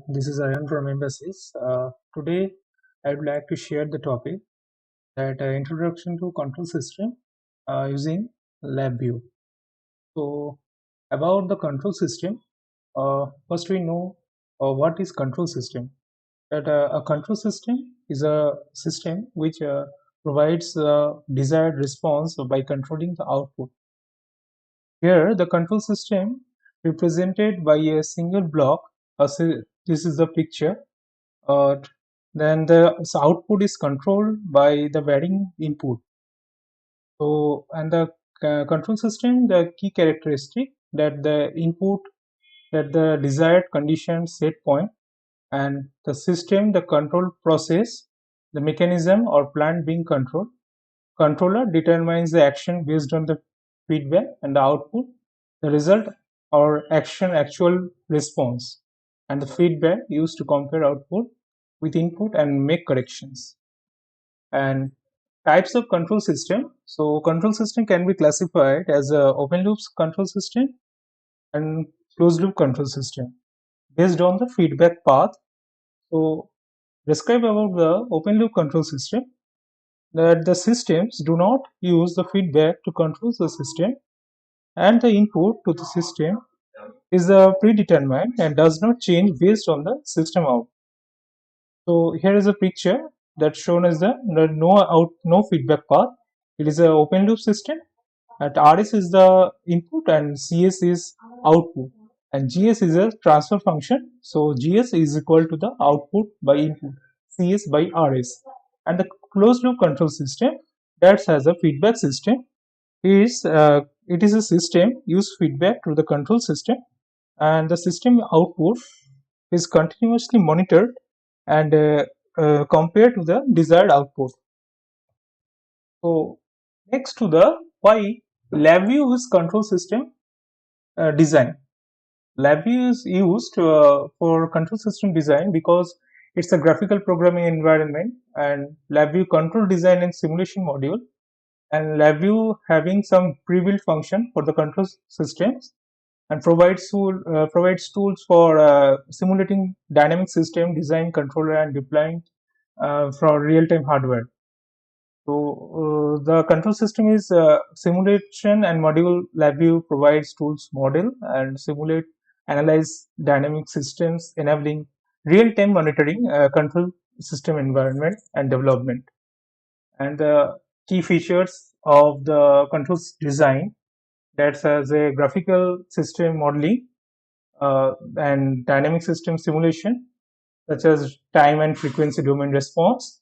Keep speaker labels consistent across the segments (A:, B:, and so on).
A: This is Aryan from Embassies. Today, I would like to share the topic that introduction to control system using LabVIEW. So, about the control system, first we know what is control system. That a control system is a system which provides the desired response by controlling the output. Here, the control system represented by a single block. This is the picture. Uh, then the output is controlled by the varying input. So, and the control system, the key characteristic that the input, that the desired condition set point, and the system, the control process, the mechanism or plant being controlled. Controller determines the action based on the feedback and the output, the result or action actual response, and the feedback used to compare output with input and make corrections. And types of control system. So control system can be classified as a open loop control system and closed loop control system based on the feedback path. So describe about the open loop control system, that the systems do not use the feedback to control the system, and the input to the system is predetermined and does not change based on the system out. So here is a picture that's shown as the no feedback path. It is an open loop system. At RS is the input and CS is output, and GS is a transfer function. So GS is equal to the output by input, CS by RS. And the closed loop control system that has a feedback system is it is a system use feedback to the control system, and the system output is continuously monitored and compared to the desired output. So next to the why LabVIEW is control system design. LabVIEW is used for control system design because it's a graphical programming environment, and LabVIEW control design and simulation module, and LabVIEW having some pre-built function for the control systems, and provides tools for simulating dynamic system design, controller, and deploying for real-time hardware. So the control system is simulation and module. LabVIEW provides tools model and simulate, analyze dynamic systems, enabling real-time monitoring, control system environment and development. And the key features of the controls design, that has a graphical system modeling and dynamic system simulation, such as time and frequency domain response,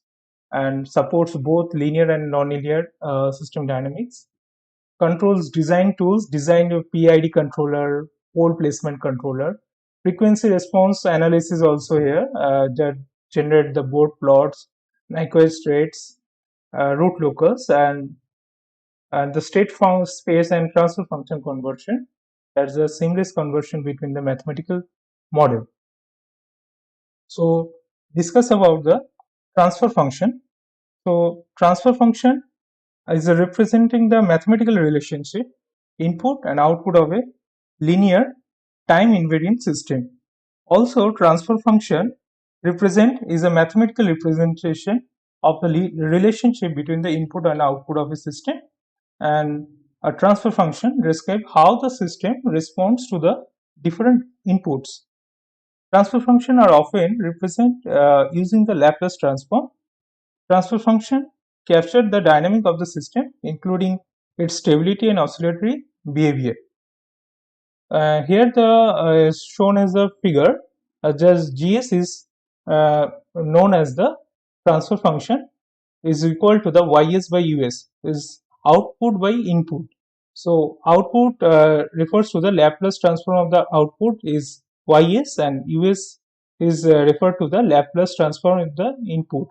A: and supports both linear and nonlinear system dynamics. Controls design tools, design your PID controller, pole placement controller, frequency response analysis also here, that generate the board plots, Nyquist rates, root locals, and the state space and transfer function conversion. That's a seamless conversion between the mathematical model. So discuss about the transfer function. So transfer function is representing the mathematical relationship input and output of a linear time invariant system. Also, transfer function is a mathematical representation of the relationship between the input and output of a system, and a transfer function describes how the system responds to the different inputs. Transfer functions are often represented using the Laplace transform. Transfer function captured the dynamic of the system, including its stability and oscillatory behavior. Here the is shown as a figure. Just GS is known as the transfer function is equal to the YS by US, is output by input. So output refers to the Laplace transform of the output is YS, and US is referred to the Laplace transform of the input.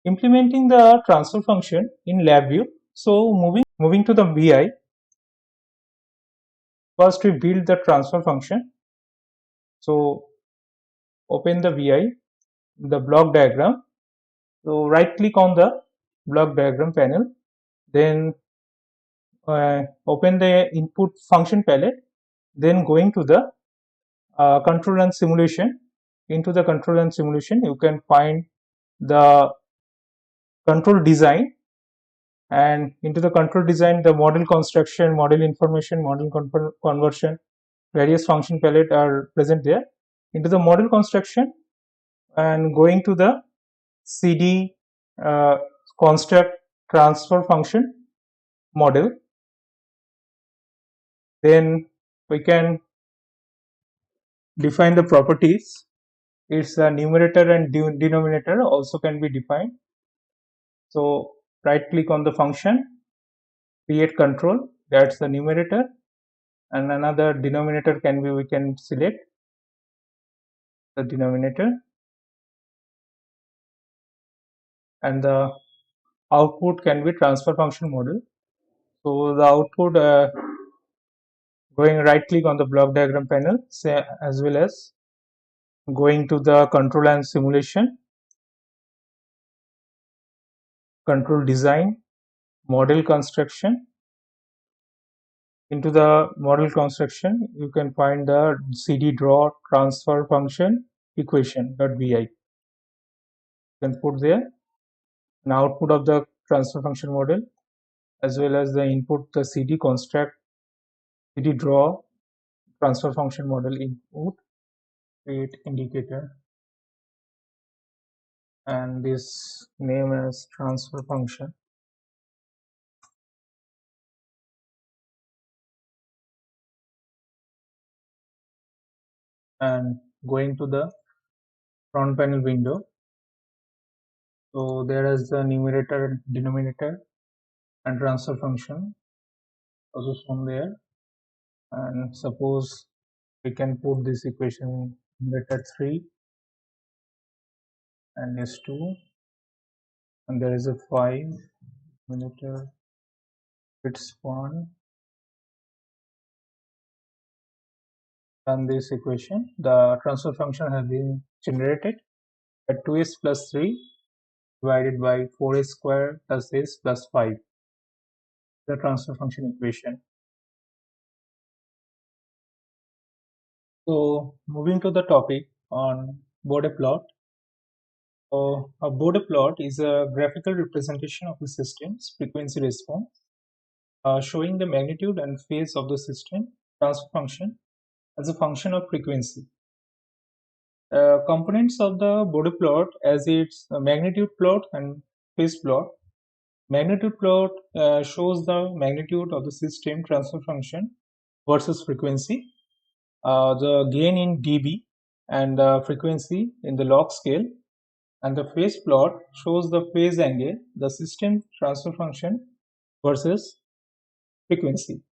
A: Implementing the transfer function in LabVIEW. So moving to the VI, first we build the transfer function. So open the VI, the block diagram. So right click on the block diagram panel, then open the input function palette, then going to the control and simulation. Into the control and simulation, you can find the control design, and into the control design, the model construction, model information, model conversion, various function palette are present there. Into the model construction, and going to the CD construct transfer function model, then we can define the properties. Its numerator and denominator also can be defined. So right click on the function, create control, that's the numerator, and another denominator can be, we can select the denominator, and the output can be transfer function model. So the output, going right click on the block diagram panel, say, as well as going to the control and simulation, control design, model construction. Into the model construction, you can find the CD draw transfer function equation.vi. You can put there an output of the transfer function model, as well as the input, the CD construct, CD draw transfer function model input, create indicator, and this name as transfer function. And going to the front panel window, so there is the numerator and denominator and transfer function also shown there. And suppose we can put this equation numerator 3 and s 2, and there is a 5, numerator it's 1. Run this equation, the transfer function has been generated at 2s plus 3 divided by 4s square plus s plus 5, the transfer function equation. So moving to the topic on Bode plot. So a Bode plot is a graphical representation of the system's frequency response, showing the magnitude and phase of the system transfer function as a function of frequency. Components of the Bode plot as its magnitude plot and phase plot. Magnitude plot shows the magnitude of the system transfer function versus frequency, the gain in dB and the frequency in the log scale, and the phase plot shows the phase angle, the system transfer function versus frequency.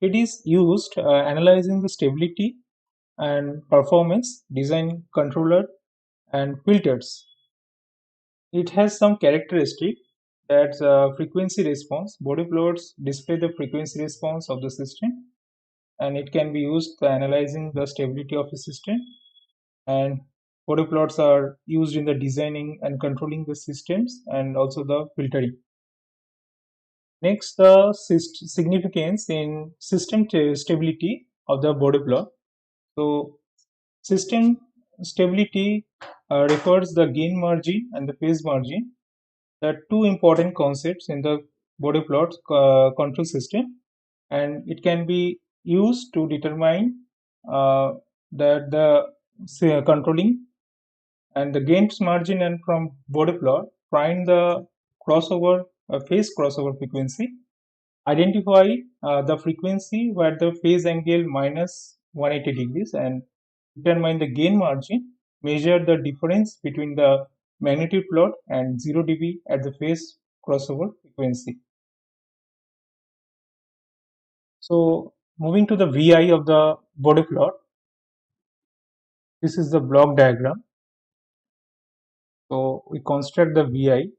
A: It is used analyzing the stability and performance, design controller and filters. It has some characteristic that frequency response. Bode plots display the frequency response of the system, and it can be used for analyzing the stability of the system. And Bode plots are used in the designing and controlling the systems and also the filtering. Next, the significance in system stability of the Bode plot. So system stability refers the gain margin and the phase margin. There are two important concepts in the Bode plot control system, and it can be used to determine that the controlling and the gains margin, and from Bode plot find the crossover phase crossover frequency, identify the frequency where the phase angle minus 180 degrees, and determine the gain margin, measure the difference between the magnitude plot and 0 dB at the phase crossover frequency. So moving to the VI of the Bode plot, this is the block diagram. So we construct the VI,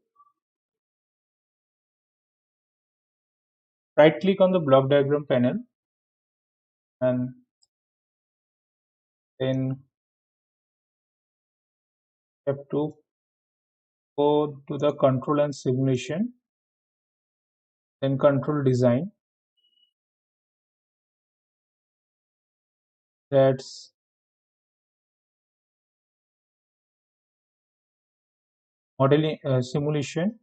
A: right click on the block diagram panel, and then have to go to the control and simulation, then control design. That's modeling simulation.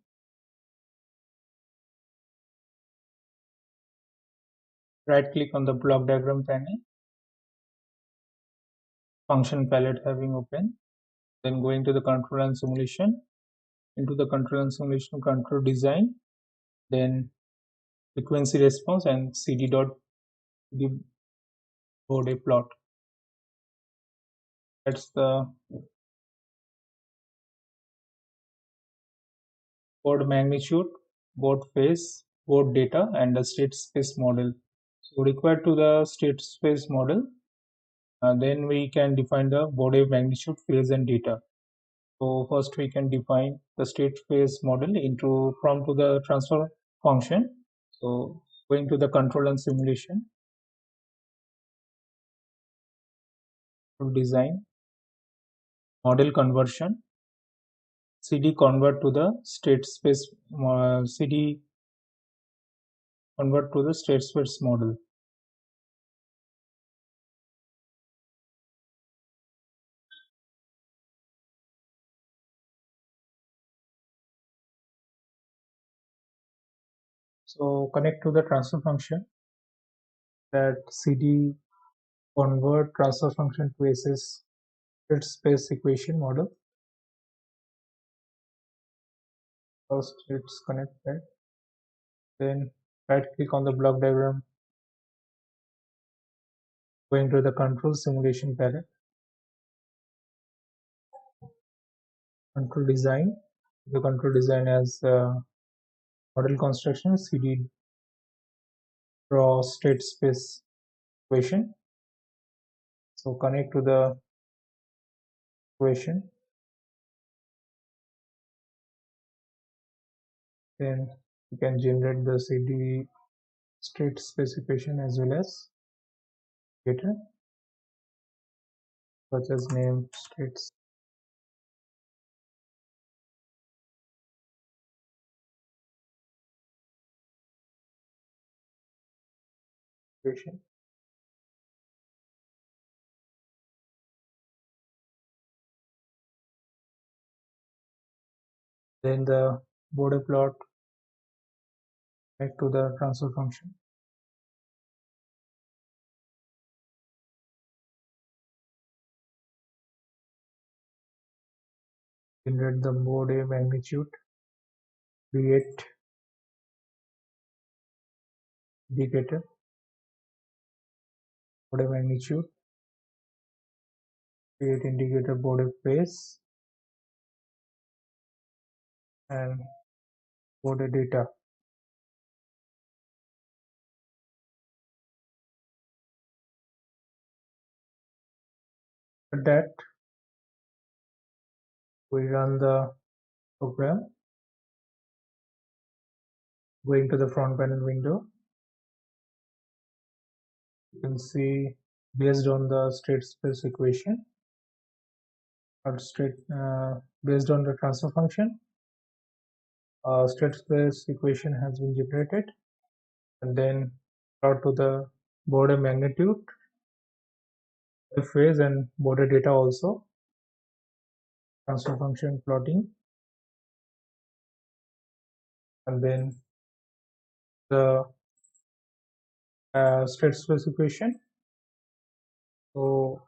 A: Right click on the block diagram panel, function palette having open, then going to the control and simulation, into the control and simulation control design, then frequency response and cd dot the Bode plot. That's the Bode magnitude, Bode phase, Bode data, and the state space model. So required to the state space model, then we can define the Bode magnitude, phase, and data. So first we can define the state space model into from to the transfer function. So going to the control and simulation, to design, model conversion, CD convert to the state space, CD convert to the state space model. So connect to the transfer function, that CD convert transfer function to SS state space equation model. First it's connected, then right click on the block diagram, going to the control simulation palette, control design. The control design as model construction, CD draw state space equation. So connect to the equation, then you can generate the CD state space equation as well as data, such as name states. Equation. Then the Bode plot, connect to the transfer function. Generate the Bode magnitude, create indicator, Bode magnitude, create indicator Bode phase, and Bode data. At that, we run the program. Going to the front panel window, you can see based on the state space equation, or based on the transfer function, state space equation has been generated, and then plot to the Bode magnitude, the phase, and Bode data also. Transfer function plotting, and then the state space equation. So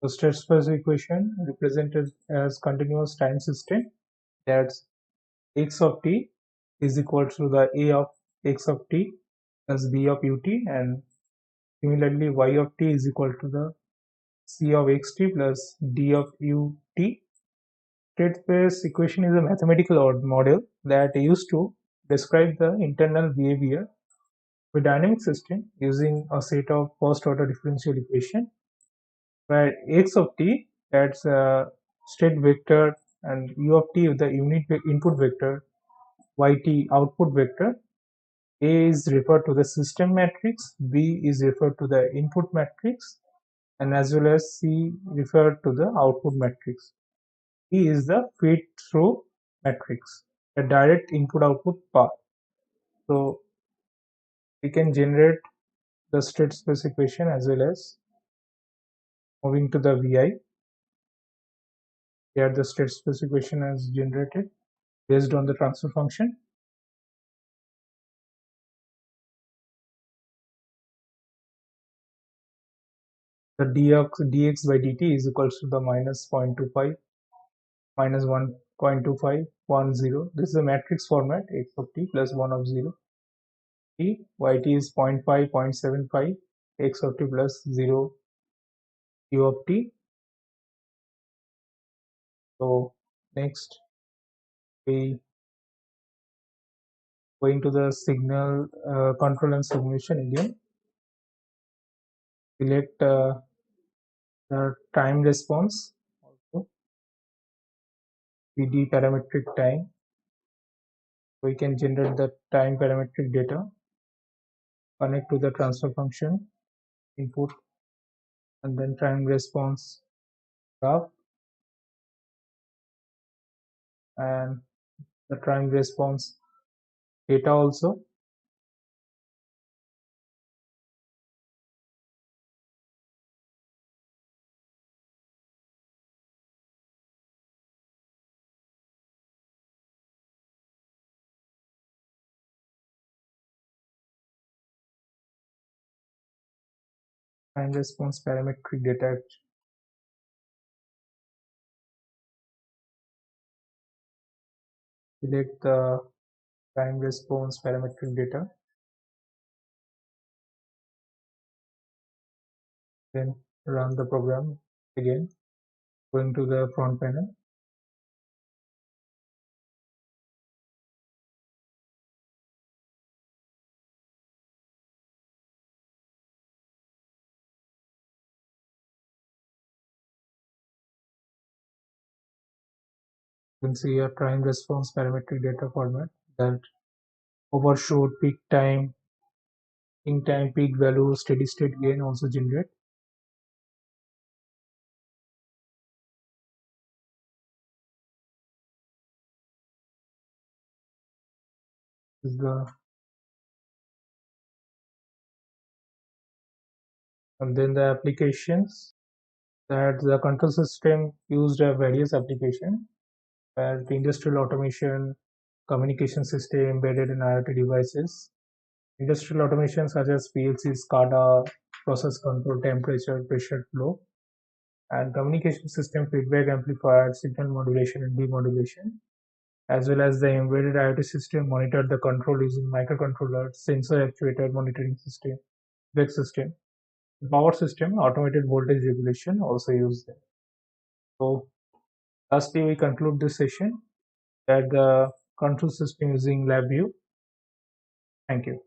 A: the state space equation represented as continuous time system, that's x of t is equal to the a of x of t plus b of ut, and similarly y of t is equal to the c of xt plus d of ut. State space equation is a mathematical model that used to describe the internal behavior of a dynamic system using a set of first order differential equation, where x of t, that's a state vector, and u of t the unit input vector, yt output vector. A is referred to the system matrix, B is referred to the input matrix, and as well as C referred to the output matrix. E is the feed through matrix, a direct input output path. So we can generate the state space equation as well as moving to the VI, Here the state specification is generated based on the transfer function. The dx by dt is equals to the minus 0.25 minus 1.25 1 0. This is a matrix format, x of t plus 1 of 0 t, yt is 0.5 0.75 x of t plus 0 u of t. So next we going to the signal control and simulation again. Select the time response, also PD parametric time. We can generate the time parametric data, connect to the transfer function input, and then time response graph and the time response data also. Time response parametric data. Select the time response parametric data, then run the program again. Going to the front panel. You can see a time response parametric data format that overshoot, peak time, in time, peak value, steady state gain also generate. Is the and then the applications that the control system used various applications as the industrial automation, communication system embedded in IoT devices, industrial automation such as PLC, SCADA, process control, temperature, pressure flow, and communication system feedback amplifier, signal modulation and demodulation, as well as the embedded IoT system monitor the control using microcontroller, sensor actuator monitoring system, feedback system, power system, automated voltage regulation also used there. So lastly, we conclude this session that the control system using LabVIEW. Thank you.